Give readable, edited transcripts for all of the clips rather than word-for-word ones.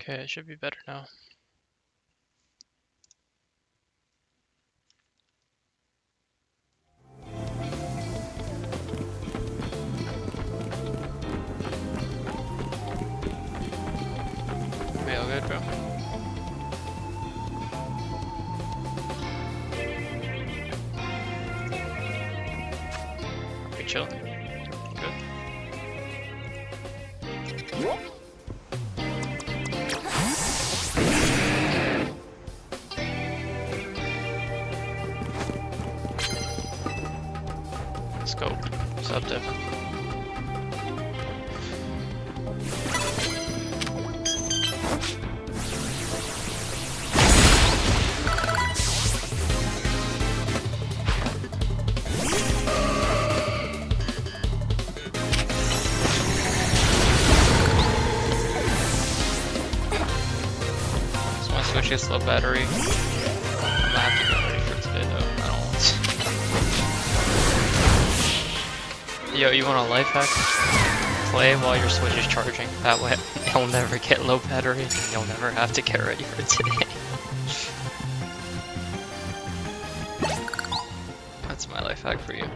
Okay, it should be better now. We all good, bro? Are we chilling? Good. Let's go. Sub div. So my Switch gets low battery. I'm gonna have to get ready for today though. I don't want. Yo, you want a life hack? Play while your Switch is charging. That way you'll never get low battery and you'll never have to get ready for today. That's my life hack for you.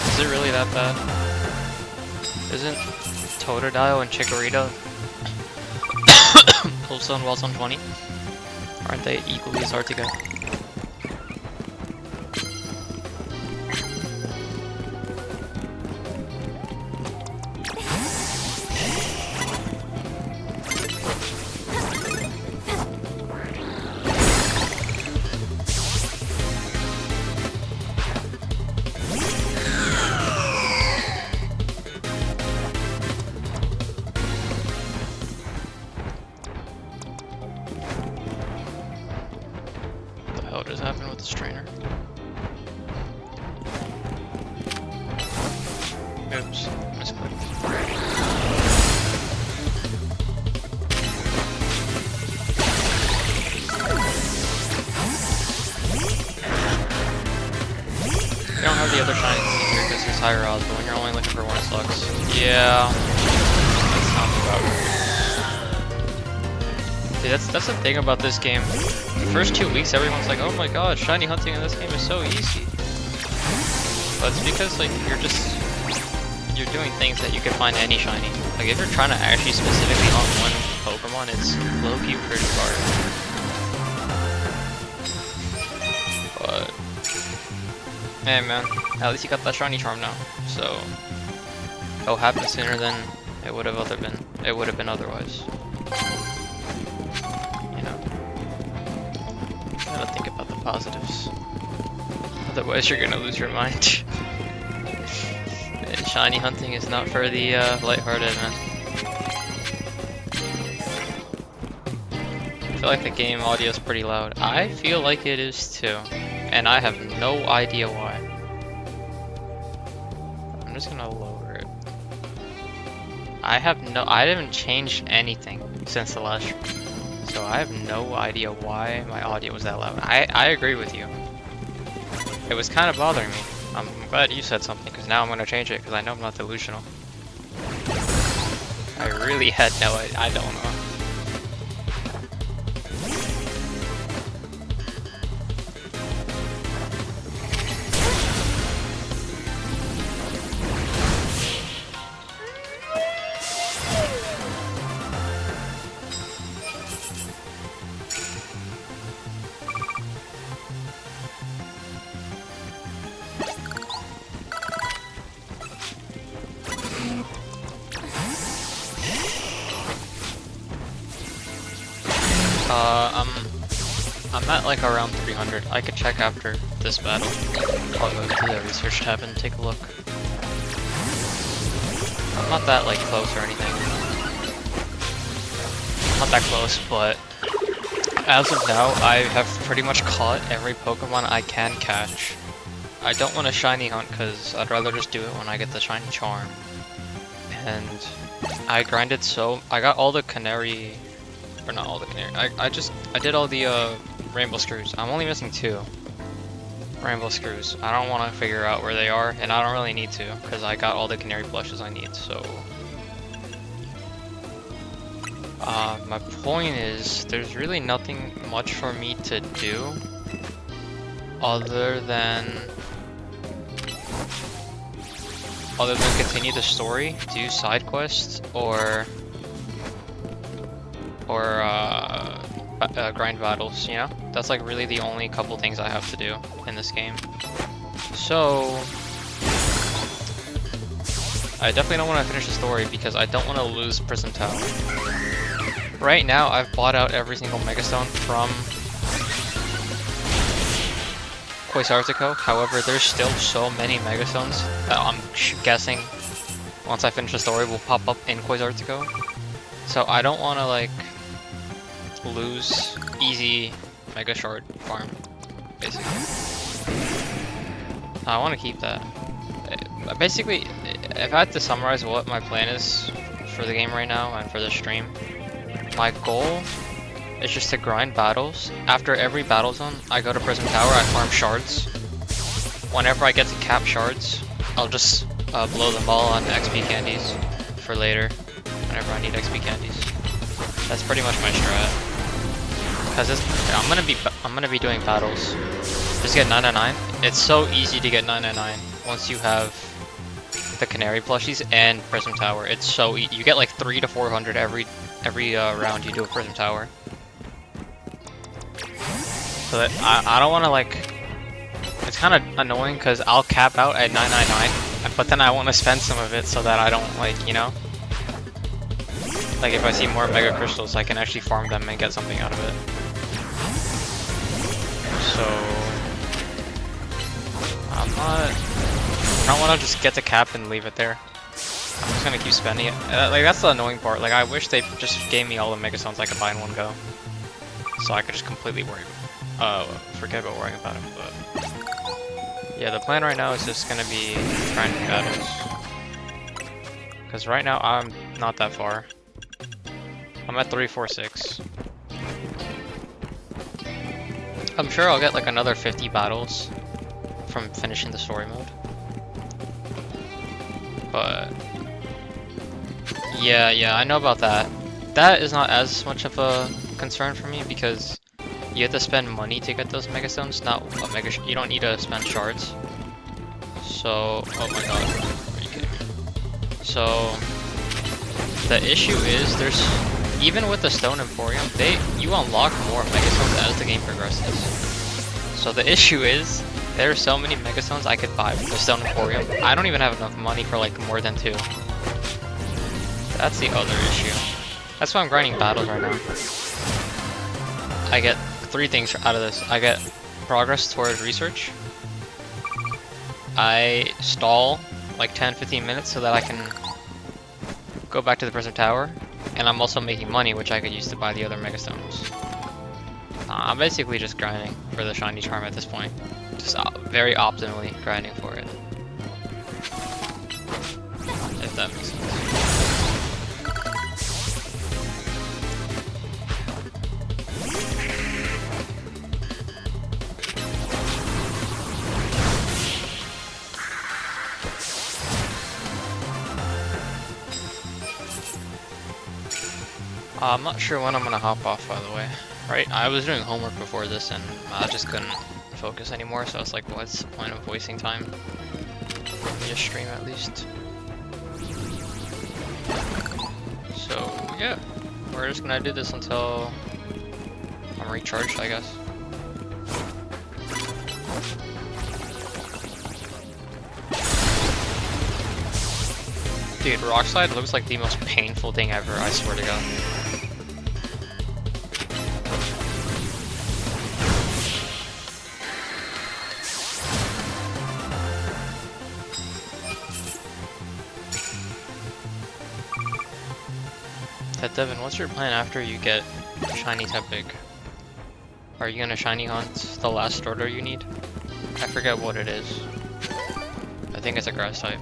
Is it really that bad? Isn't Totodile and Chikorita also in Wells 120? Aren't they equally as hard to get? What the hell just happened with this trainer? Oops, misclicked. You don't have the other shinies here because it's higher odds, but when you're only looking for one, it sucks. Yeah. That sounds about right. See, that's the thing about this game. The first 2 weeks, everyone's like, oh my god, shiny hunting in this game is so easy. But it's because, like, you're doing things that you can find any shiny. Like, if you're trying to actually specifically hunt one Pokemon, it's low-key pretty hard. But, hey man, at least you got that shiny charm now. So, it'll happen sooner than it would have been otherwise. You know, gotta think about the positives. Otherwise, you're gonna lose your mind. And shiny hunting is not for the lighthearted, man. I feel like the game audio is pretty loud. I feel like it is too, and I have no idea why. I'm just gonna lower it. I haven't changed anything since the last stream, so I have no idea why my audio was that loud. I agree with you. It was kind of bothering me. I'm glad you said something, because now I'm gonna change it, because I know I'm not delusional. I really had no idea. I don't know. I'm at like around 300. I could check after this battle. I'll go to the research tab and take a look. I'm not that like close or anything. Not that close, but as of now, I have pretty much caught every Pokemon I can catch. I don't want a shiny hunt because I'd rather just do it when I get the shiny charm. And I grinded so I got all the canary, or not all the canary. I did all the rainbow screws. I'm only missing 2 rainbow screws. I don't want to figure out where they are, and I don't really need to because I got all the canary plushes I need. So my point is, there's really nothing much for me to do other than continue the story, do side quests, or grind battles, you know? That's like really the only couple things I have to do in this game. So I definitely don't want to finish the story because I don't want to lose Prism Tower. Right now, I've bought out every single Megastone from Quasartico. However, there's still so many Megastones that I'm guessing once I finish the story will pop up in Quasartico. So I don't want to like lose easy Mega Shard farm, basically. I want to keep that. Basically, if I had to summarize what my plan is for the game right now and for the stream, my goal is just to grind battles. After every battle zone, I go to Prism Tower, I farm shards. Whenever I get to cap shards, I'll just blow them all on XP candies for later, whenever I need XP candies. That's pretty much my strat. Because I'm gonna be doing battles. Just get 999. It's so easy to get 999 once you have the canary plushies and Prism Tower. It's so you get like 300 to 400 every round you do a Prism Tower. So that I don't want to like. It's kind of annoying because I'll cap out at 999, but then I want to spend some of it so that I don't like, you know. Like if I see more Mega Crystals, I can actually farm them and get something out of it. So I don't want to just get the cap and leave it there. I'm just gonna keep spending it. Like that's the annoying part. Like I wish they just gave me all the Megastones I could buy in one go, so I could just completely forget about worrying about them. But yeah, the plan right now is just gonna be grinding battles. Because right now I'm not that far. I'm at 346. I'm sure I'll get like another 50 battles from finishing the story mode. But yeah, I know about that. That is not as much of a concern for me because you have to spend money to get those Megastones, not a you don't need to spend shards. So, oh my god, are you kidding me? So, the issue is even with the Stone Emporium, you unlock more Megastones as the game progresses. So the issue is, there are so many Megastones I could buy from the Stone Emporium. I don't even have enough money for like more than 2. That's the other issue. That's why I'm grinding battles right now. I get 3 things out of this. I get progress towards research. I stall like 10-15 minutes so that I can go back to the Prism Tower. And I'm also making money, which I could use to buy the other Megastones. I'm basically just grinding for the shiny charm at this point. Just very optimally grinding for it. If that makes sense. I'm not sure when I'm gonna hop off, by the way. Right? I was doing homework before this and I just couldn't focus anymore, so I was like, what's the point of wasting time? Just stream at least. So, yeah. We're just gonna do this until I'm recharged, I guess. Dude, Rock Slide looks like the most painful thing ever, I swear to god. Pet Devin, what's your plan after you get Shiny Tepig? Are you gonna Shiny Hunt the last starter you need? I forget what it is. I think it's a grass type.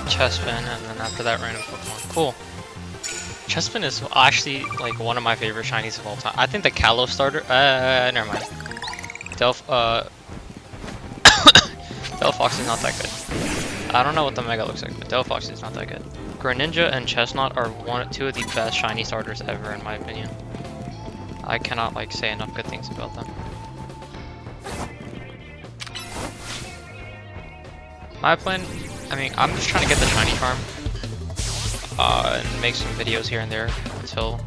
Chespin, and then after that random Pokemon. Cool. Chespin is actually like one of my favorite shinies of all time. I think the Kalos starter, never mind. Delphox is not that good. I don't know what the Mega looks like, but Delphox is not that good. Greninja and Chestnut are two of the best shiny starters ever in my opinion. I cannot like say enough good things about them. My plan, I mean, I'm just trying to get the shiny charm and make some videos here and there until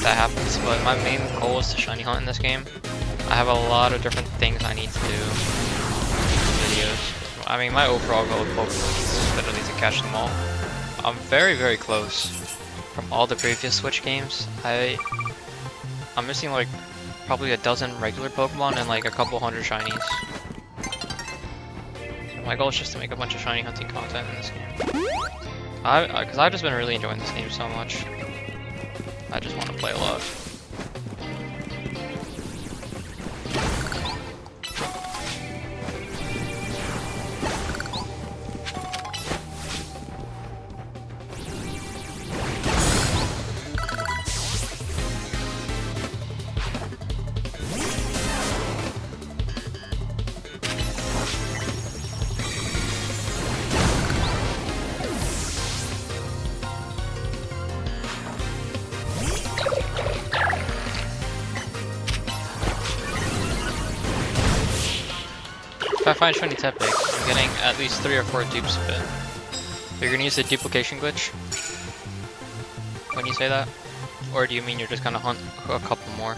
that happens, but my main goal is to shiny hunt in this game. I have a lot of different things I need to do in videos. I mean, my overall goal with Pokemon is literally to catch them all. I'm very, very close from all the previous Switch games. I'm missing like probably a dozen regular Pokemon and like a couple hundred shinies. My goal is just to make a bunch of shiny hunting content in this game. Because I've just been really enjoying this game so much. I just want to play a lot. If I find shiny Tepig, I'm getting at least 3 or 4 dupes of it. You're gonna use the duplication glitch when you say that? Or do you mean you're just gonna hunt a couple more?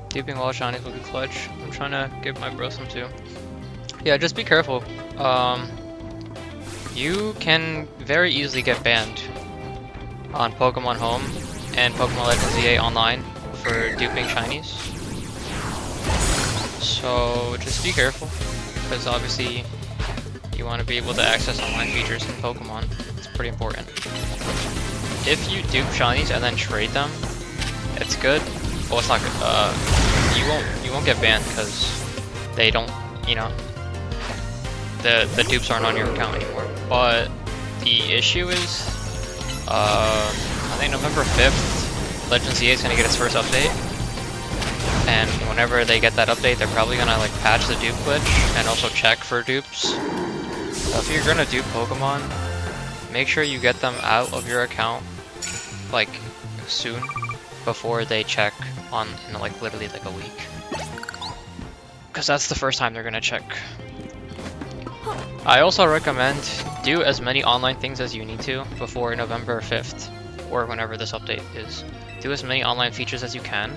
Duping wall shinies will be clutch. I'm trying to give my bro some too. Yeah, just be careful. You can very easily get banned on Pokemon Home and Pokemon Legends EA Online for duping shinies. So just be careful, because obviously you want to be able to access online features in Pokemon. It's pretty important. If you dupe shinies and then trade them, it's good. Well, it's not good. You won't get banned because they don't, you know, the dupes aren't on your account anymore. But the issue is, I think November 5th, Legends EA is going to get its first update, and whenever they get that update, they're probably going to like patch the dupe glitch and also check for dupes. So if you're going to dupe Pokemon, make sure you get them out of your account like soon before they check in like literally like a week, because that's the first time they're going to check. I also recommend do as many online things as you need to before November 5th. Or whenever this update is. Do as many online features as you can,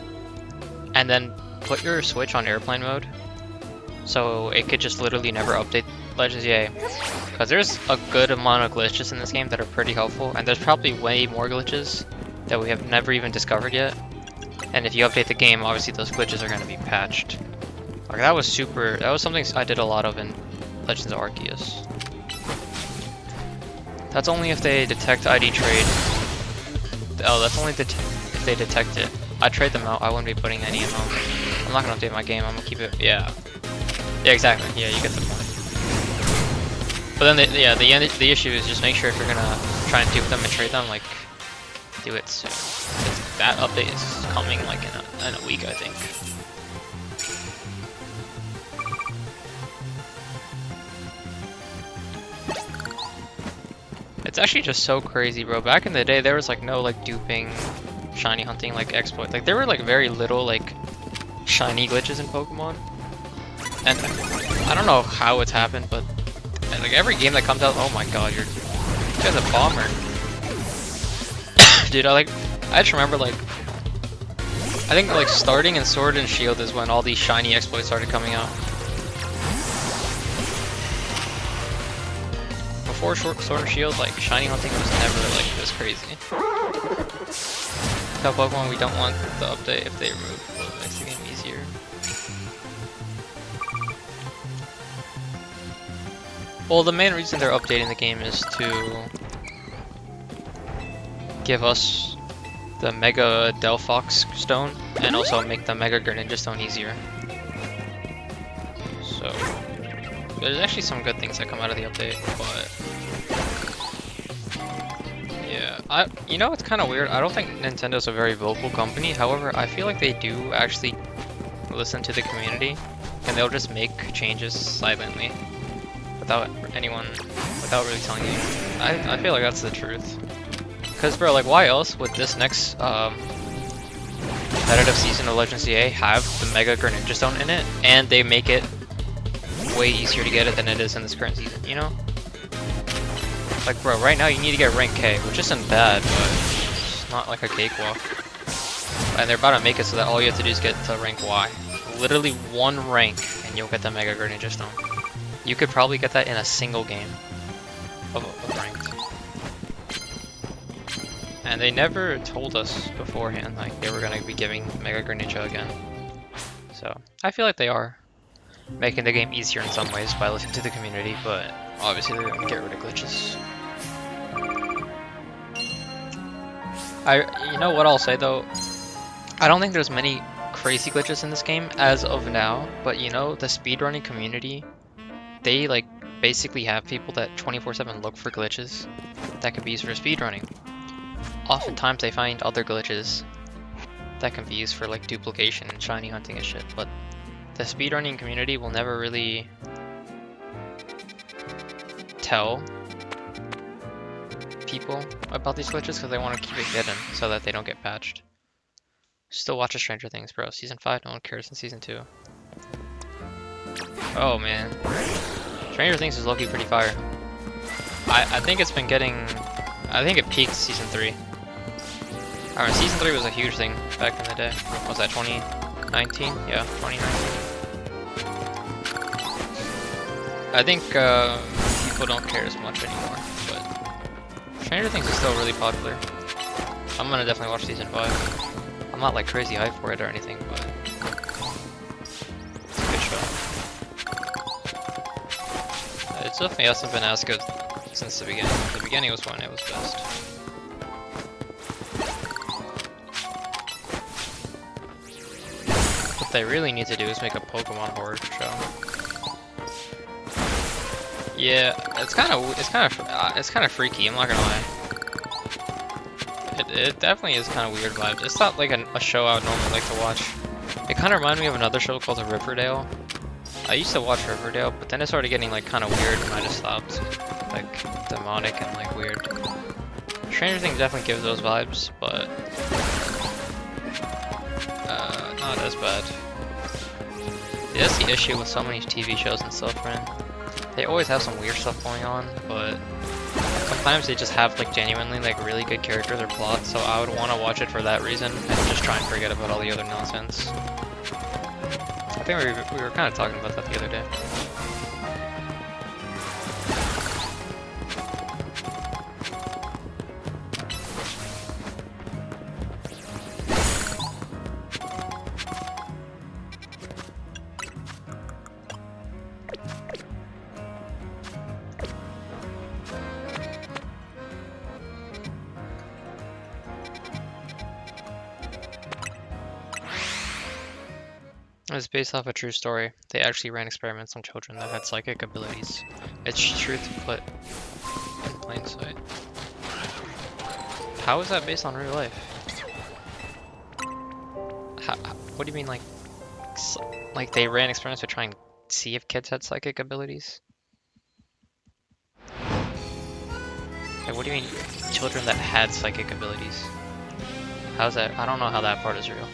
and then put your Switch on airplane mode, so it could just literally never update Legends EA. Because there's a good amount of glitches in this game that are pretty helpful, and there's probably way more glitches that we have never even discovered yet. And if you update the game, obviously those glitches are going to be patched. Like that was something I did a lot of in Legends of Arceus. That's only if they detect ID trade. Oh, that's only if they detect it. I trade them out. I wouldn't be putting any in them. I'm not gonna update my game. I'm gonna keep it. Yeah. Yeah, exactly. Yeah, you get the point. But then, the issue is just make sure if you're gonna try and dupe them and trade them, like, do it soon. That update is coming like in a week, I think. It's actually just so crazy, bro. Back in the day, there was like no like duping, shiny hunting like exploit. Like there were like very little like shiny glitches in Pokemon, and I don't know how it's happened, but And like every game that comes out, oh my god, you guys a bomber. Dude, I just remember like, I think like starting in Sword and Shield is when all these shiny exploits started coming out. Before Sword and Shield, like shiny hunting was never like this crazy. Tell Pokemon we don't want the update if they remove it, it makes the game easier. Well, the main reason they're updating the game is to give us the Mega Delphox Stone and also make the Mega Greninja Stone easier. So there's actually some good things that come out of the update, but yeah, you know it's kind of weird. I don't think Nintendo's a very vocal company. However, I feel like they do actually listen to the community, and they'll just make changes silently without really telling you. I feel like that's the truth. Cause bro, like why else would this next competitive season of Legends CA have the Mega Greninja Stone in it, and they make it way easier to get it than it is in this current season, you know? Like bro, right now you need to get rank K, which isn't bad, but it's not like a cakewalk. And they're about to make it so that all you have to do is get to rank Y. Literally one rank and you'll get the Mega Greninja Stone. You could probably get that in a single game of ranked. And they never told us beforehand like they were gonna be giving Mega Greninja again. So I feel like they are making the game easier in some ways by listening to the community, but obviously they're gonna get rid of glitches. You know what I'll say though? I don't think there's many crazy glitches in this game as of now, but you know, the speedrunning community, they like basically have people that 24/7 look for glitches that can be used for speedrunning. Oftentimes they find other glitches that can be used for like duplication and shiny hunting and shit, but the speedrunning community will never really tell people about these glitches because they want to keep it hidden so that they don't get patched. Still watch Stranger Things, bro. Season 5, no one cares in Season 2. Oh man. Stranger Things is low-key pretty fire. I think it's been getting... I think it peaked Season 3. I remember Season 3 was a huge thing back in the day. What was that, 2019? Yeah, 2019. I think people don't care as much anymore, but Stranger Things is still really popular. I'm gonna definitely watch Season 5. I'm not like crazy hyped for it or anything, but it's a good show. It definitely hasn't been as good since the beginning. The beginning was when it was best. What they really need to do is make a Pokemon horror show. Yeah, it's kind of freaky. I'm not gonna lie. It definitely is kind of weird vibes. It's not like a show I would normally like to watch. It kind of reminded me of another show called Riverdale. I used to watch Riverdale, but then it started getting like kind of weird, and I just stopped. Like demonic and like weird. Stranger Things definitely gives those vibes, but not as bad. Yeah, that's the issue with so many TV shows and stuff, man. They always have some weird stuff going on, but sometimes they just have like genuinely like really good characters or plots, so I would want to watch it for that reason and just try and forget about all the other nonsense. I think we were kind of talking about that the other day. It was based off a true story. They actually ran experiments on children that had psychic abilities. It's truth put in plain sight. How is that based on real life? What do you mean, like they ran experiments to try and see if kids had psychic abilities? Like, what do you mean, children that had psychic abilities? How's that? I don't know how that part is real.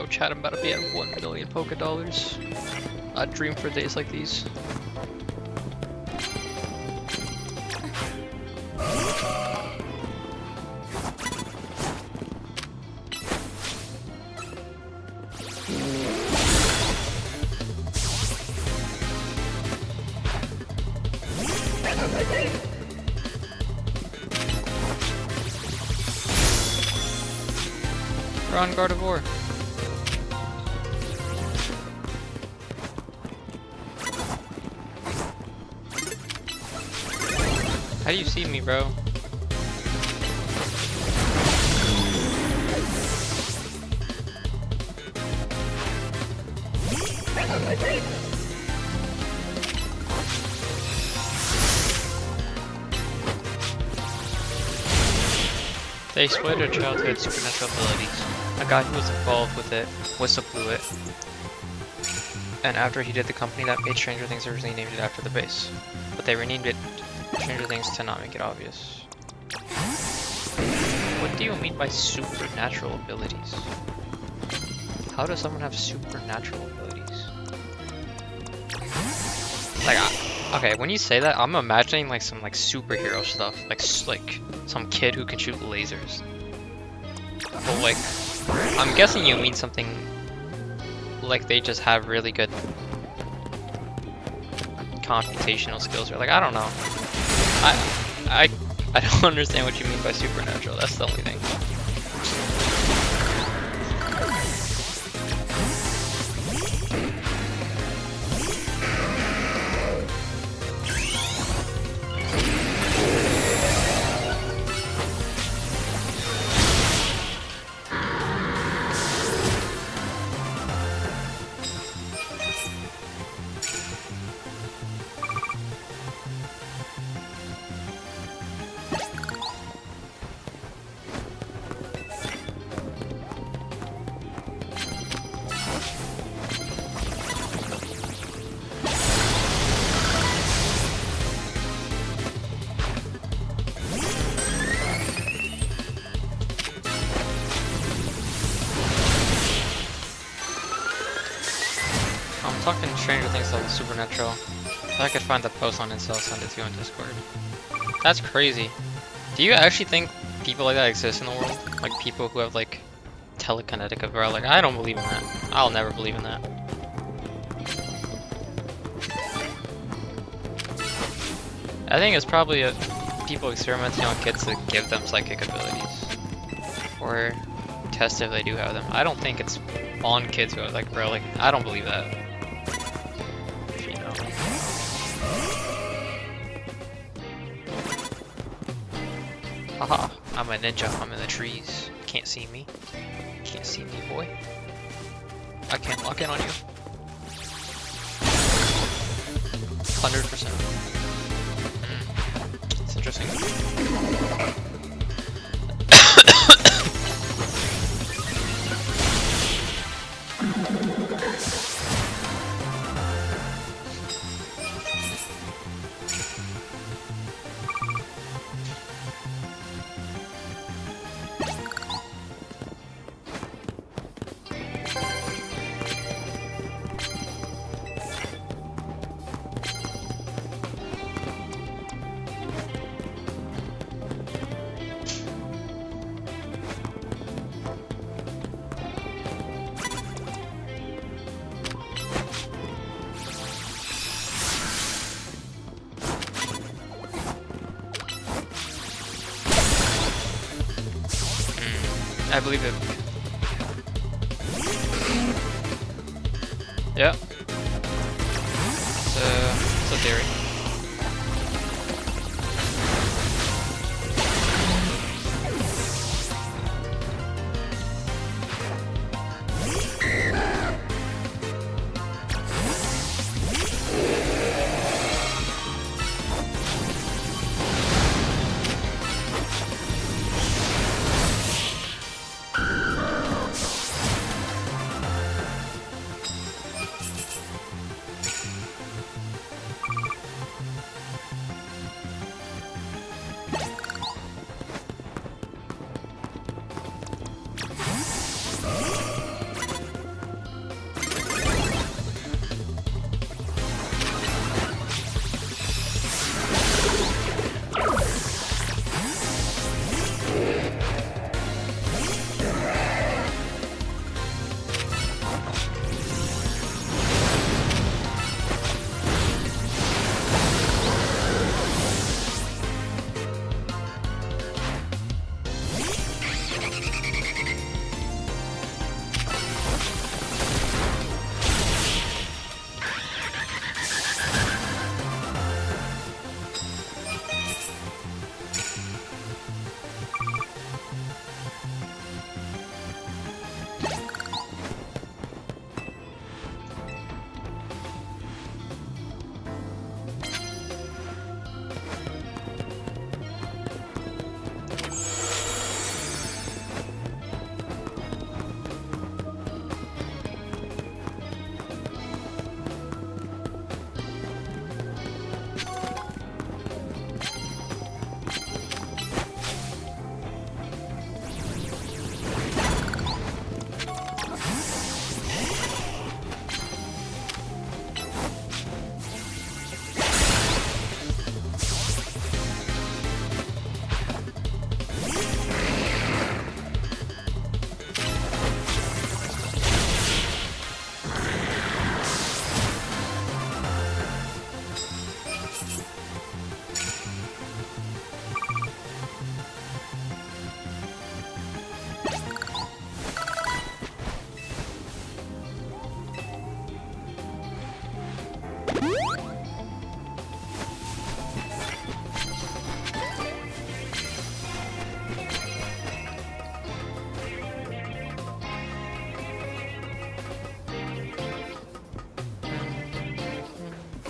chat, I'm about to be at 1 million Poké Dollars. I dream for days like these. Run, Gardevoir. How do you see me, bro? They exploited a childhood supernatural abilities. A guy who was involved with it whistle-blew it. And after he did, the company that made Stranger Things originally named it after the base. But they renamed it Stranger Things to not make it obvious. What do you mean by supernatural abilities? How does someone have supernatural abilities? Like, okay, when you say that, I'm imagining like some like superhero stuff, like some kid who can shoot lasers. But like, I'm guessing you mean something like they just have really good computational skills, or like, I don't know. I don't understand what you mean by supernatural. That's the only thing. Talking Stranger Things level supernatural. If I could find the post on Incel, send it to you on Discord. That's crazy. Do you actually think people like that exist in the world? Like people who have like telekinetic ability? Like, I don't believe in that. I'll never believe in that. I think it's probably people experimenting on kids to give them psychic abilities. Or test if they do have them. I don't think it's on kids who are like, bro, like, I don't believe that. Haha, I'm a ninja, I'm in the trees. Can't see me. Can't see me, boy. I can't lock in on you. 100%. It's interesting. I believe it. Yeah. It's a theory.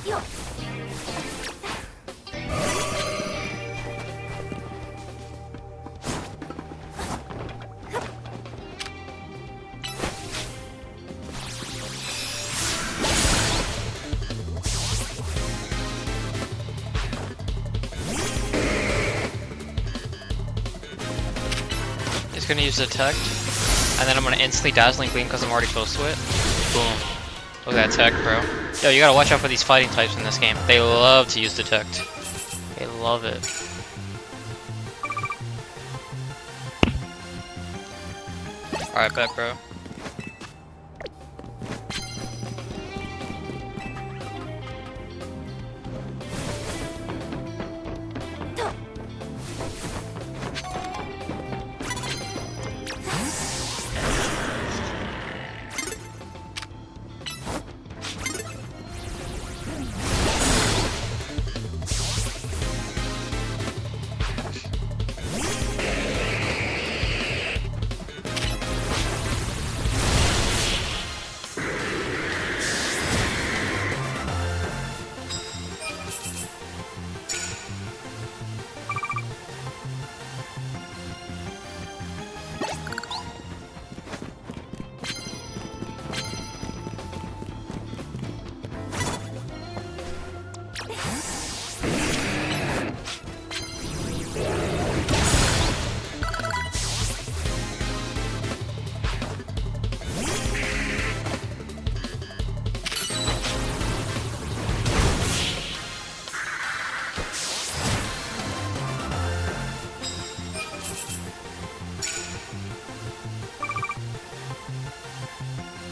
It's gonna use Detect, and then I'm gonna instantly Dazzling Gleam because I'm already close to it. Boom. Look at that tech, bro. Yo, you gotta watch out for these fighting types in this game. They love to use Detect. They love it. Alright, bet, bro.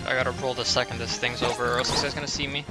I gotta roll the second this thing's over, or else this guy's gonna see me.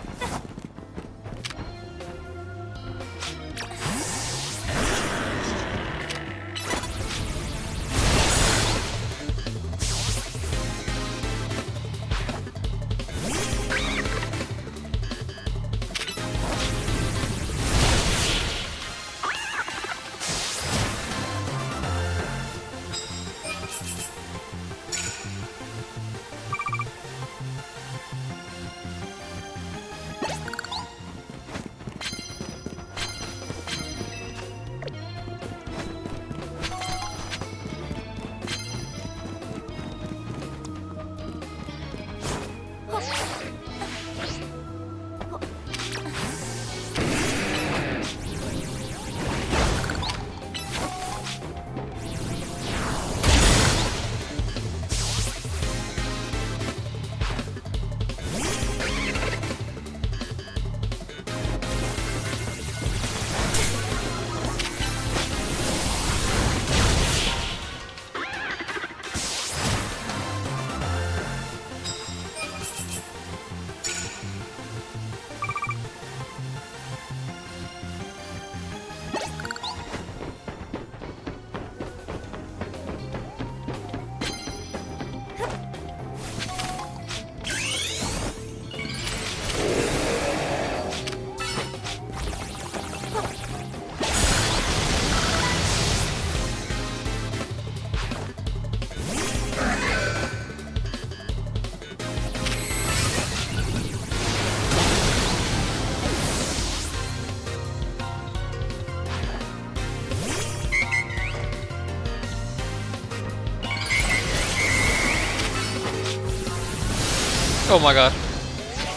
Oh my god.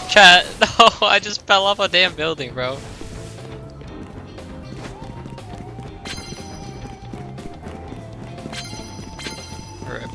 Chat, no, I just fell off a damn building, bro. Rip.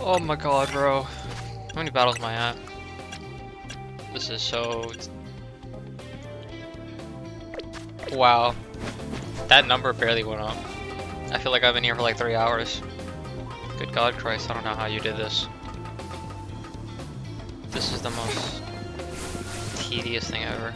Oh my god, bro. How many battles am I at? This is so... Wow. That number barely went up. I feel like I've been here for like 3 hours. Good God Christ, I don't know how you did this. This is the most tedious thing ever.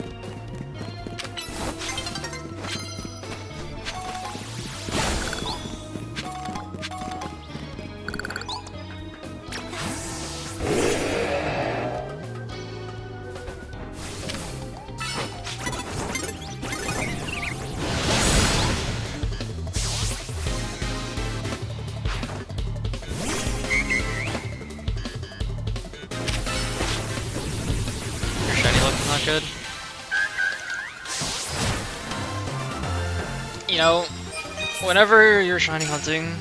Your shiny looking not good? You know, whenever you're shiny hunting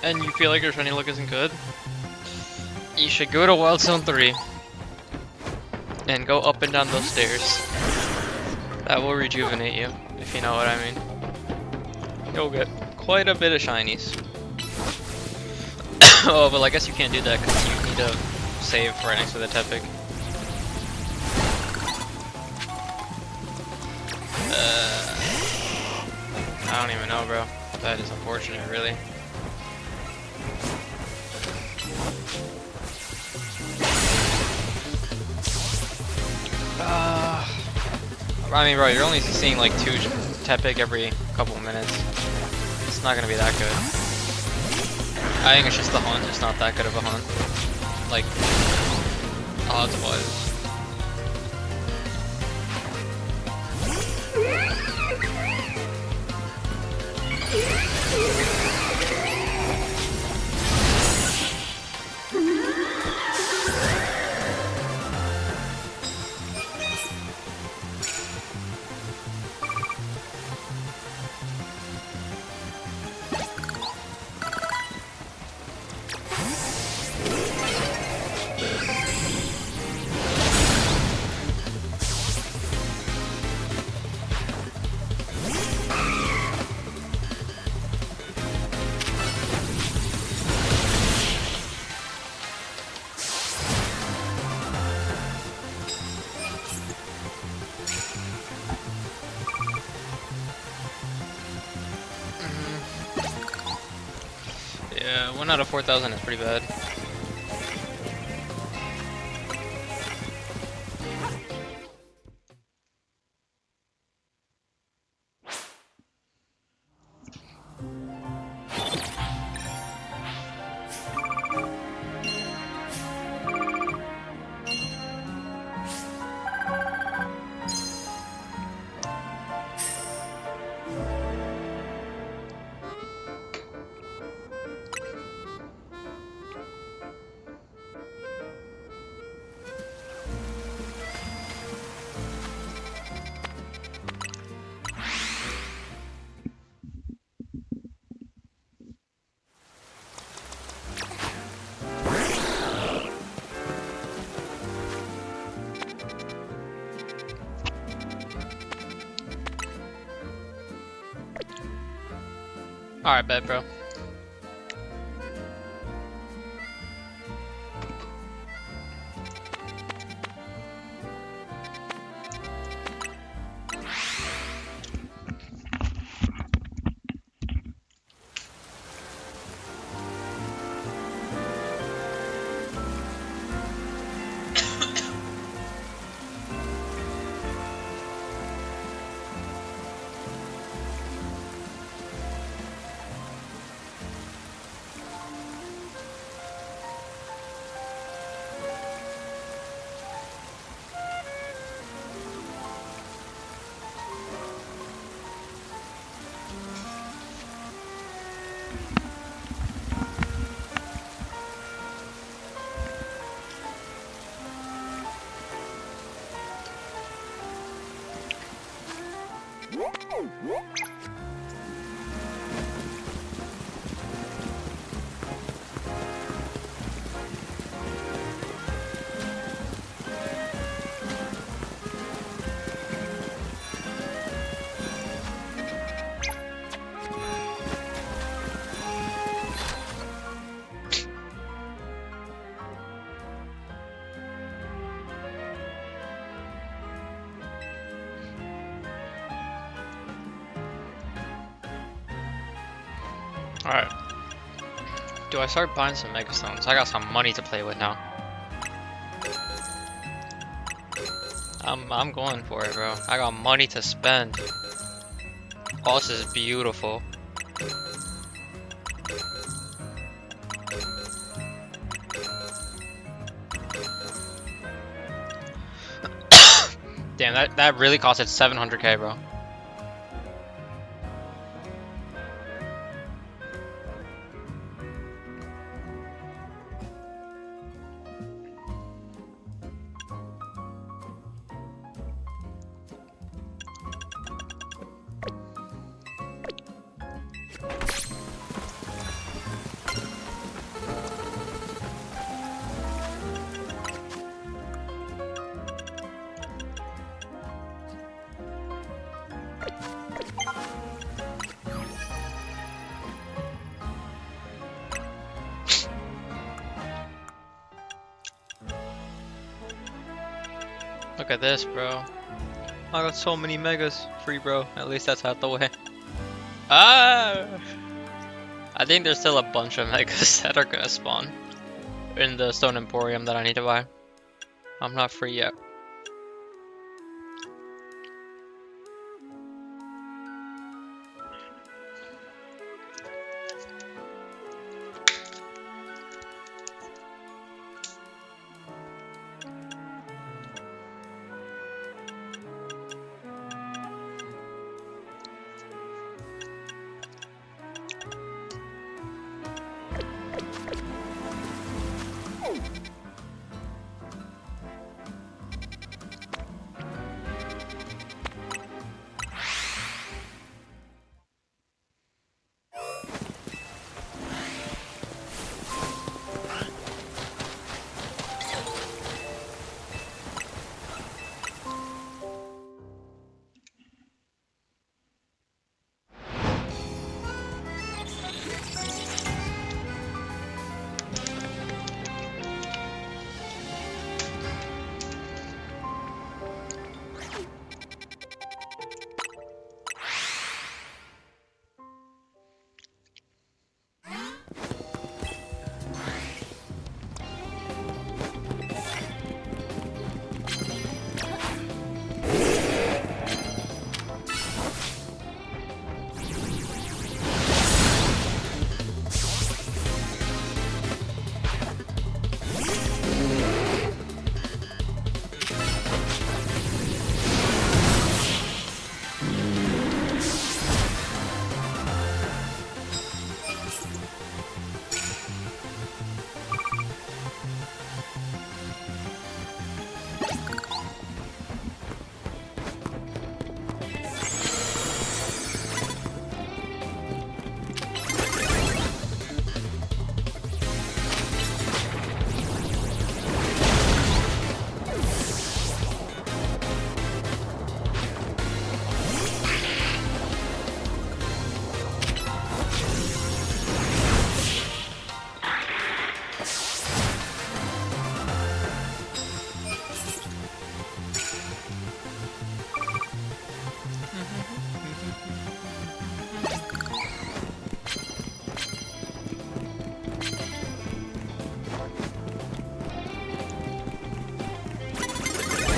and you feel like your shiny look isn't good, you should go to Wild Zone 3 and go up and down those stairs. That will rejuvenate you, if you know what I mean. You'll get quite a bit of shinies. Oh, but I guess you can't do that because you need to save right next to the Tepig. I don't even know, bro. That is unfortunate, really. I mean, bro, you're only seeing like 2 Tepig every couple minutes. It's not gonna be that good. I think it's just the hunt. It's not that good of a hunt. Like, odds-wise. Yeah, 1 out of 4,000 is pretty bad. Alright, bet, bro. Alright. Do I start buying some Megastones? I got some money to play with now. I'm going for it, bro. I got money to spend. Oh, this is beautiful. Damn, that really costed 700k, bro. Look at this, bro. I got so many megas free, bro. At least that's out the way. Ah! I think there's still a bunch of megas that are gonna spawn in the Stone Emporium that I need to buy. I'm not free yet.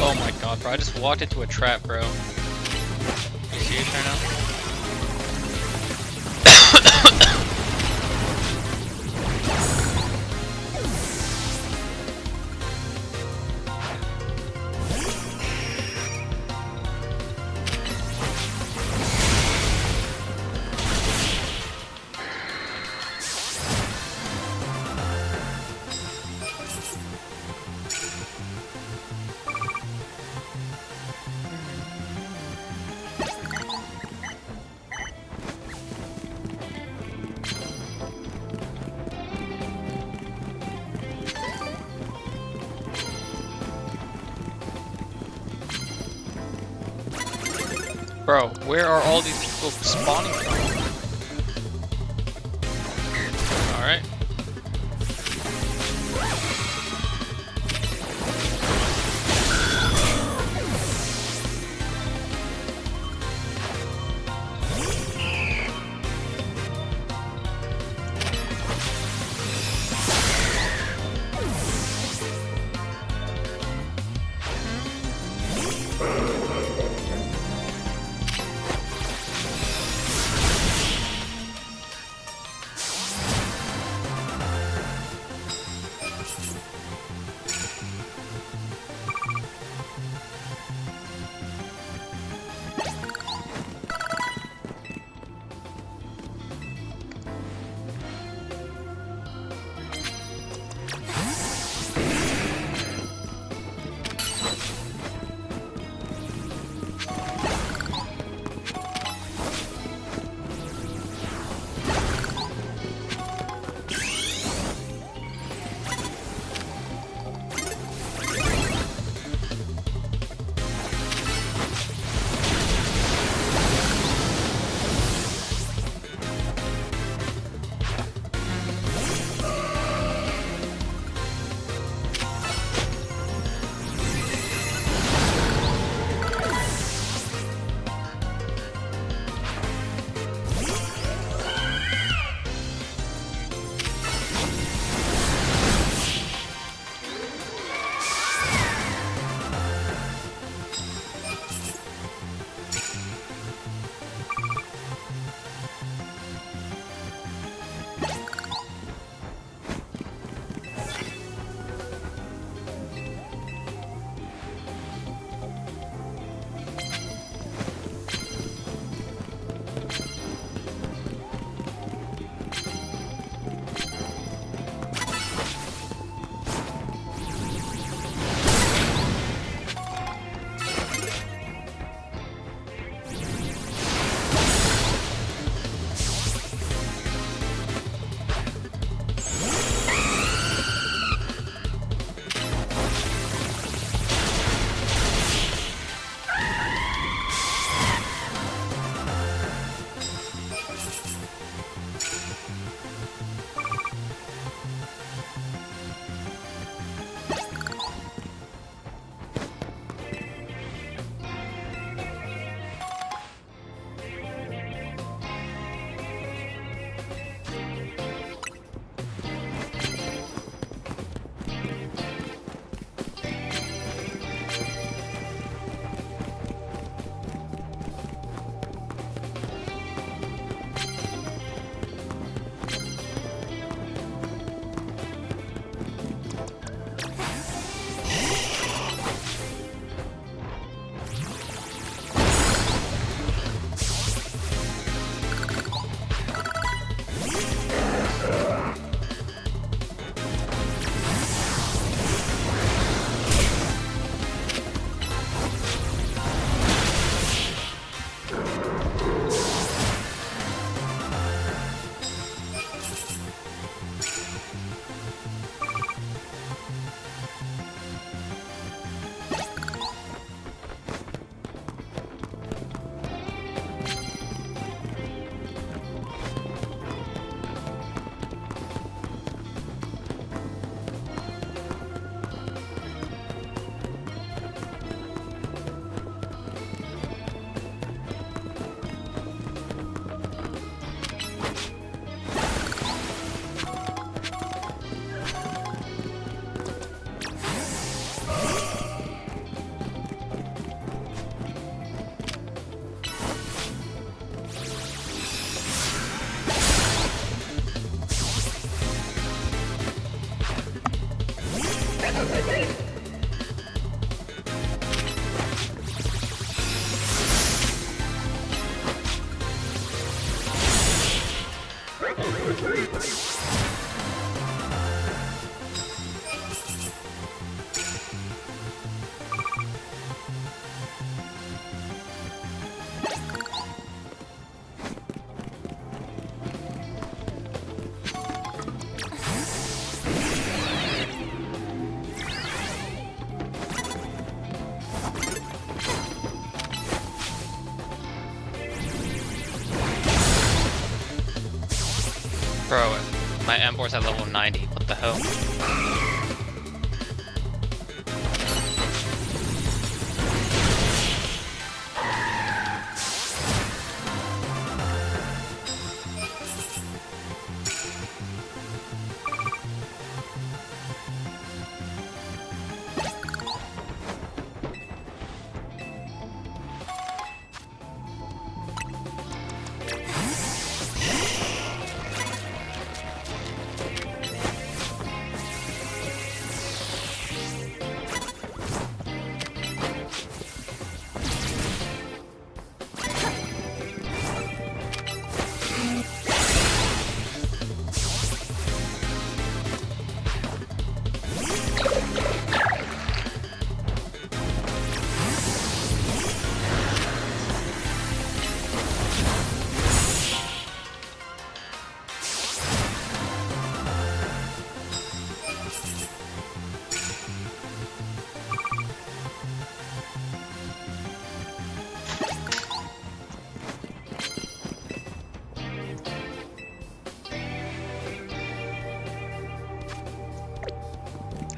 Oh my god, bro, I just walked into a trap, bro. You see it right now? Bro, where are all these people spawning from? Alright. Bro, my Embor's at level 90. What the hell?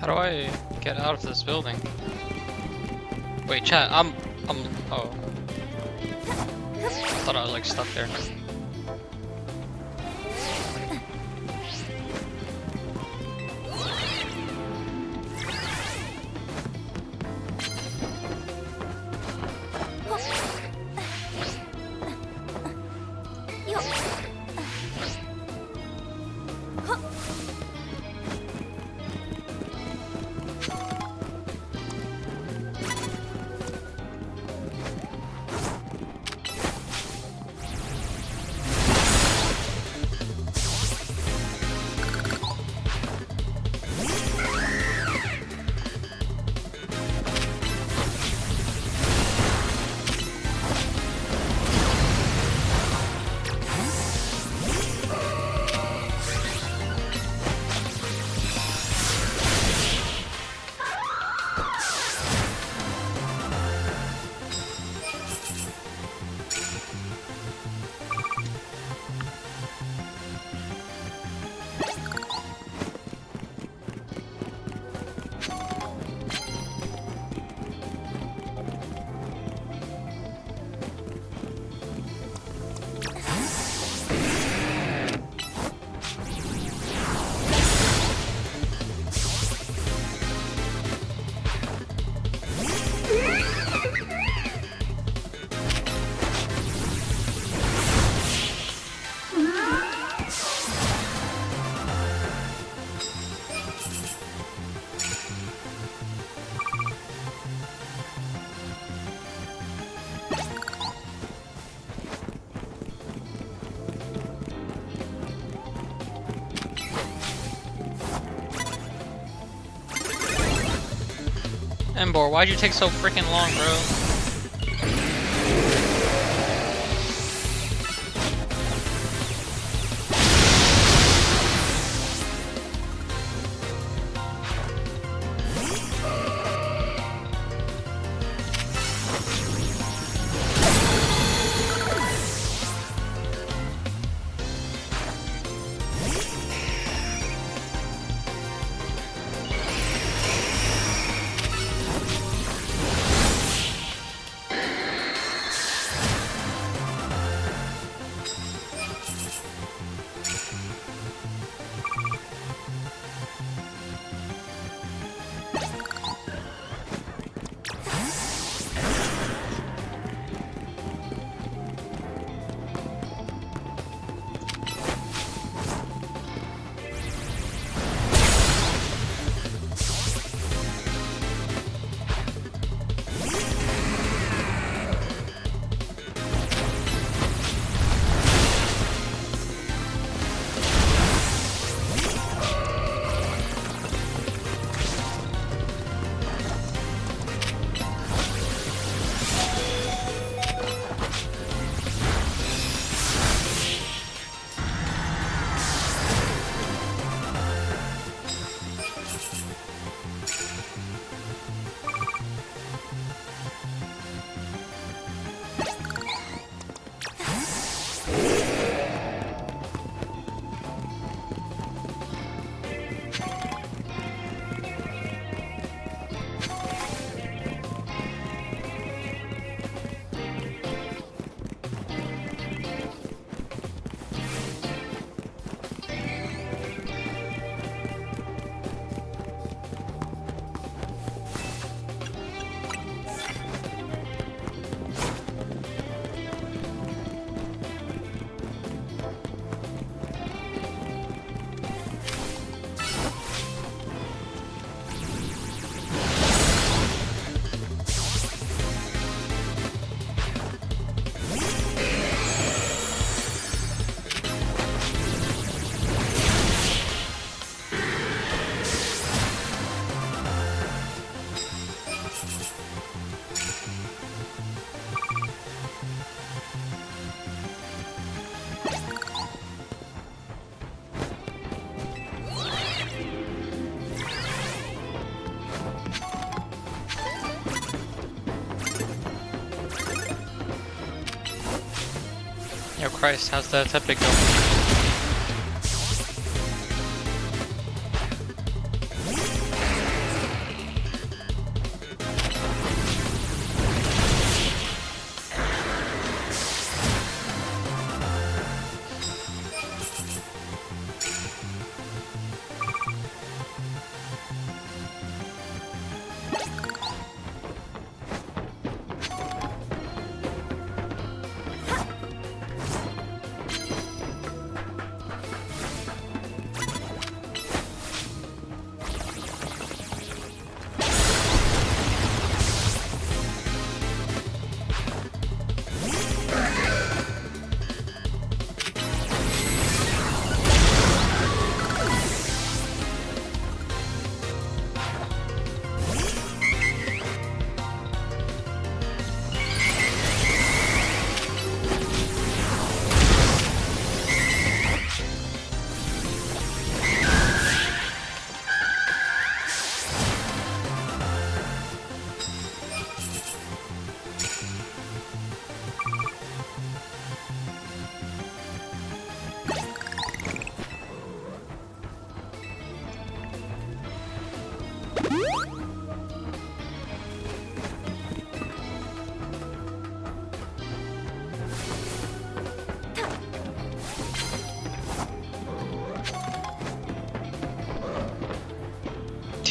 How do I get out of this building? Wait, chat, oh. I thought I was like stuck there. Embor, why'd you take so freaking long, bro? Christ, how's that Tepic go?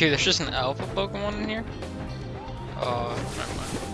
Dude, there's just an alpha Pokemon in here? Oh, never mind.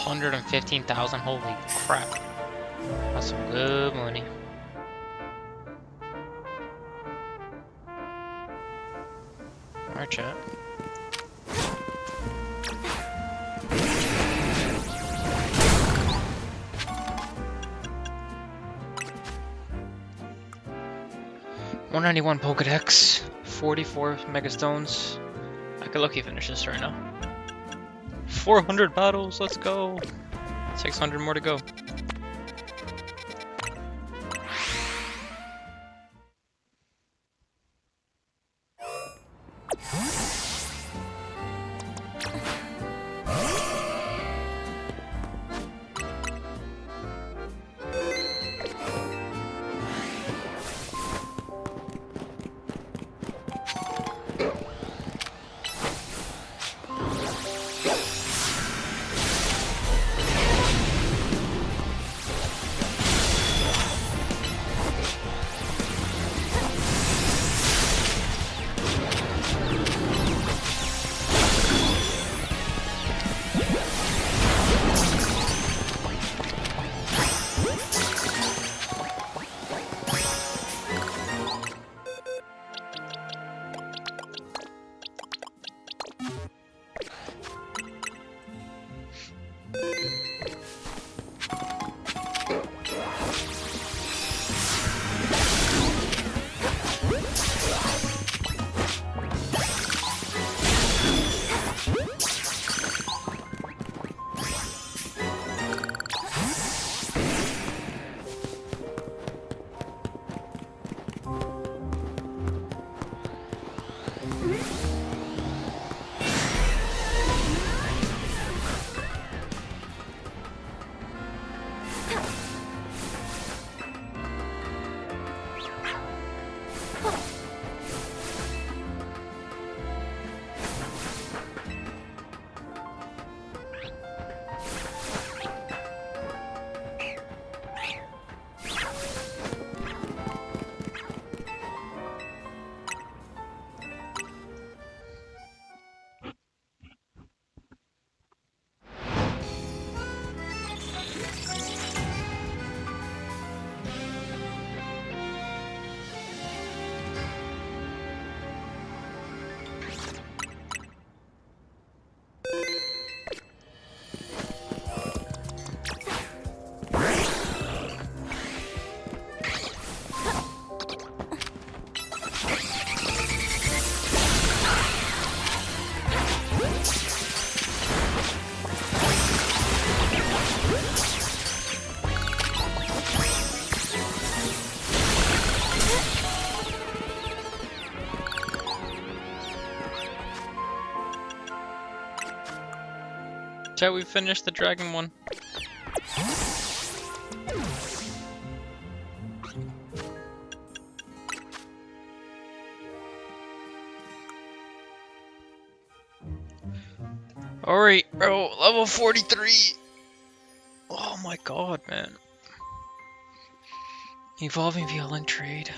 115,000. Holy crap. That's some good money. Alright, chat. $191 Pokedex, 44 Megastones. I could lucky finish this right now. 400 battles, let's go. 600 more to go. Chat, we finished the dragon one. Alright, bro, level 43. Oh my god, man. Evolving via link trade.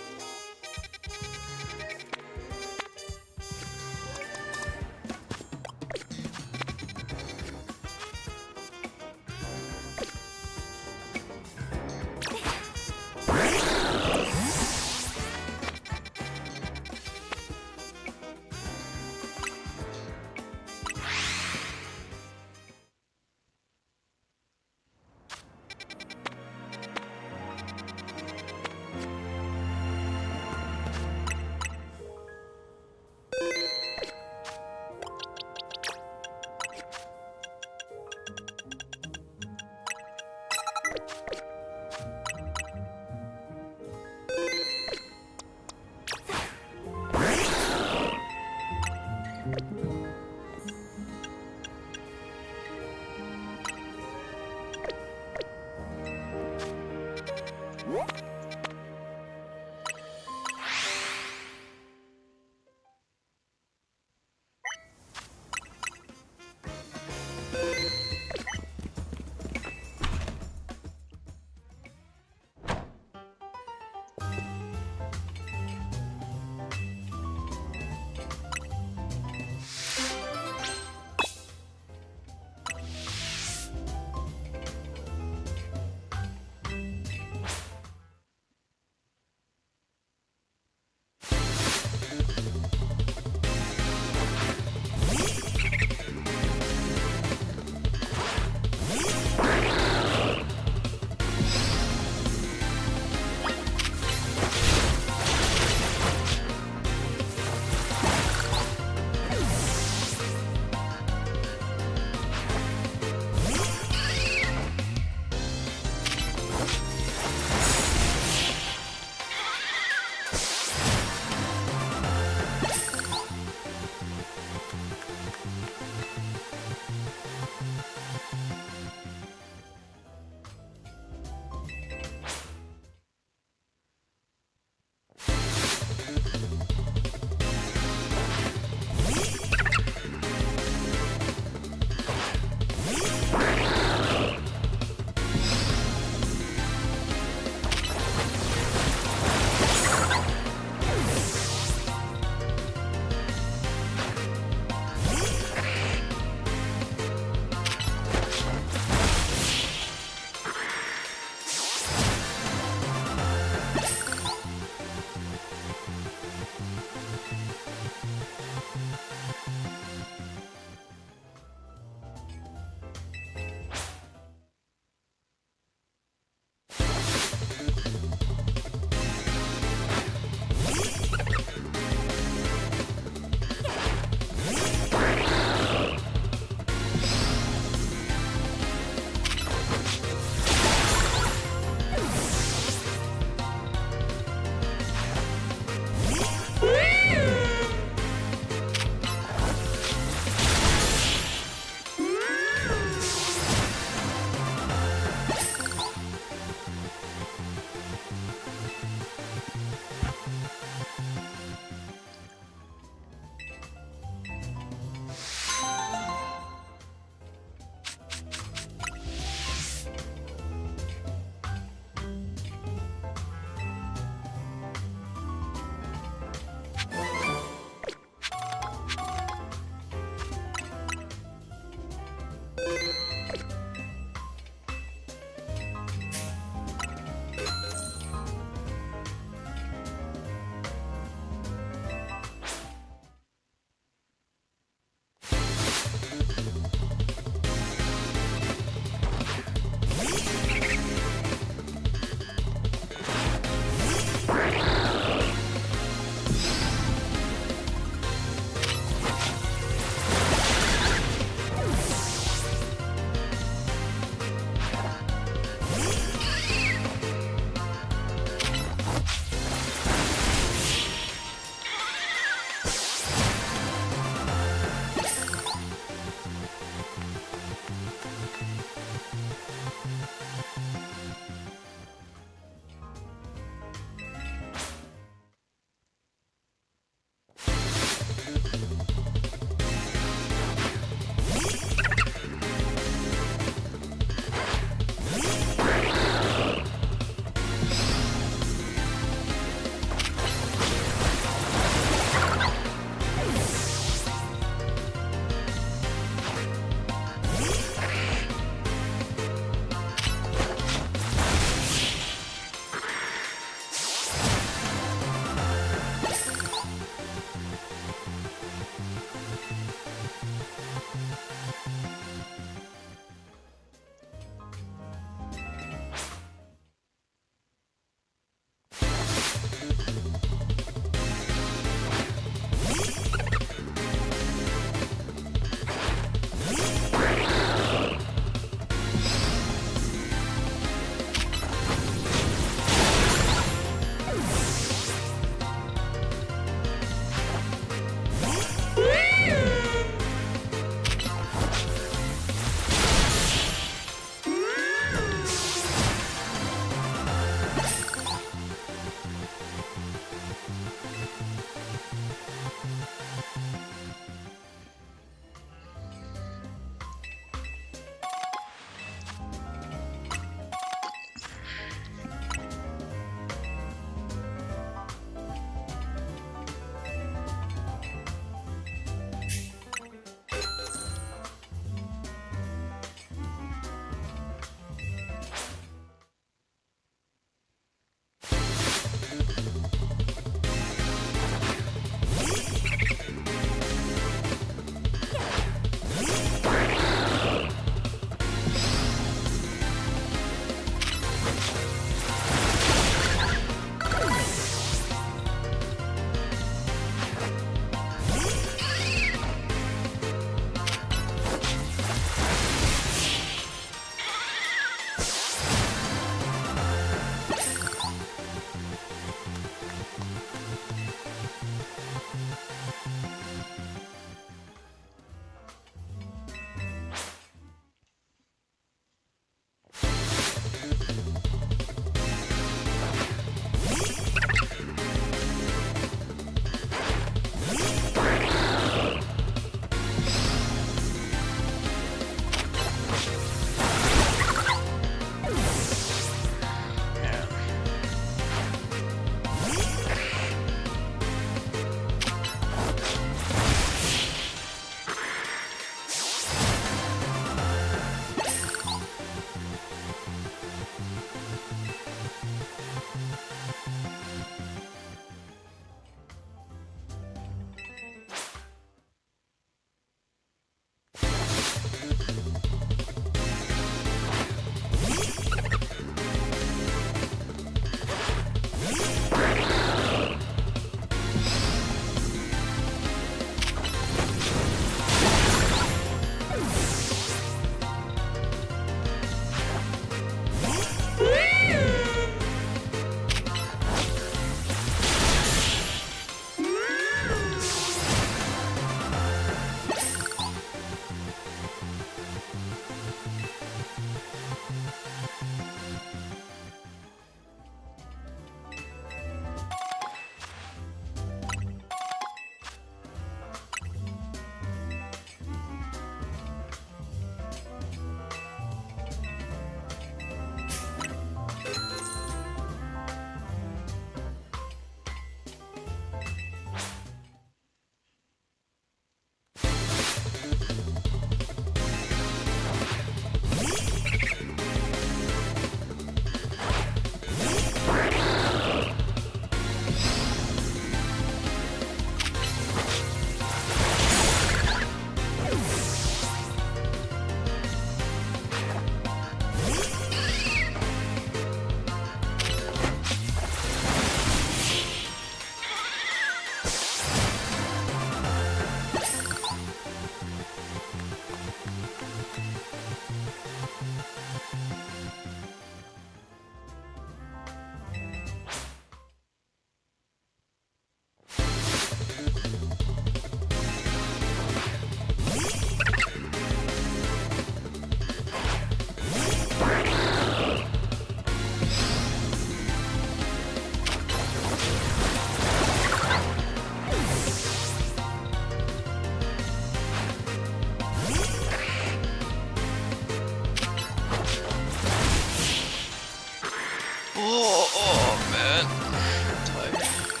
Oh man. I'm tired.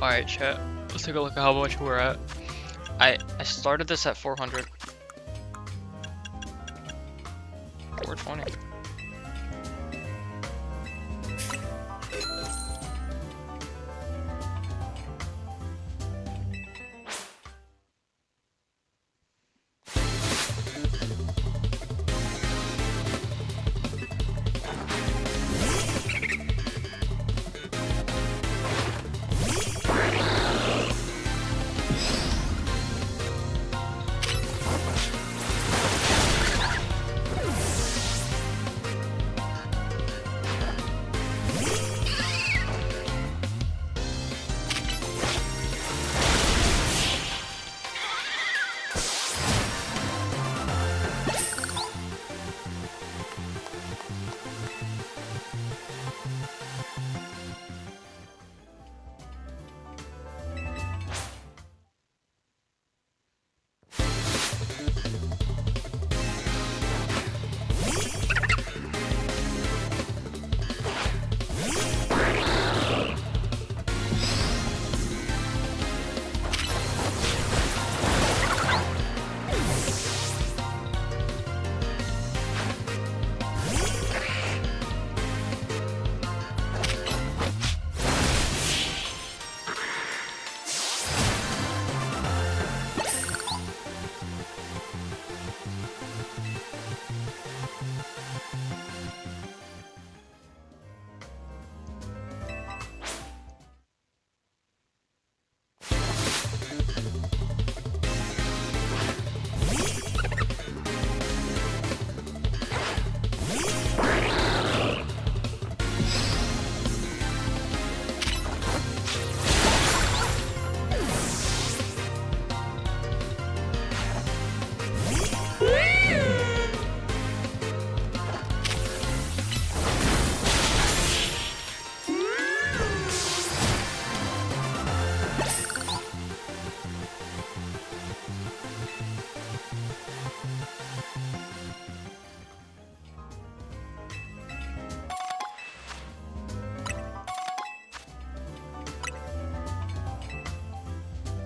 Alright, chat. Let's take a look at how much we're at. I started this at 400. 420.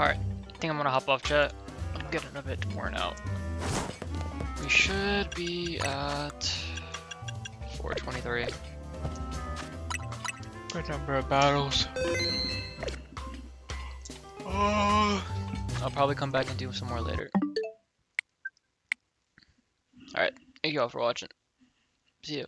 Alright, I think I'm gonna hop off chat. I'm getting a bit worn out. We should be at 423. Good number of battles. I'll probably come back and do some more later. Alright, thank you all for watching. See you.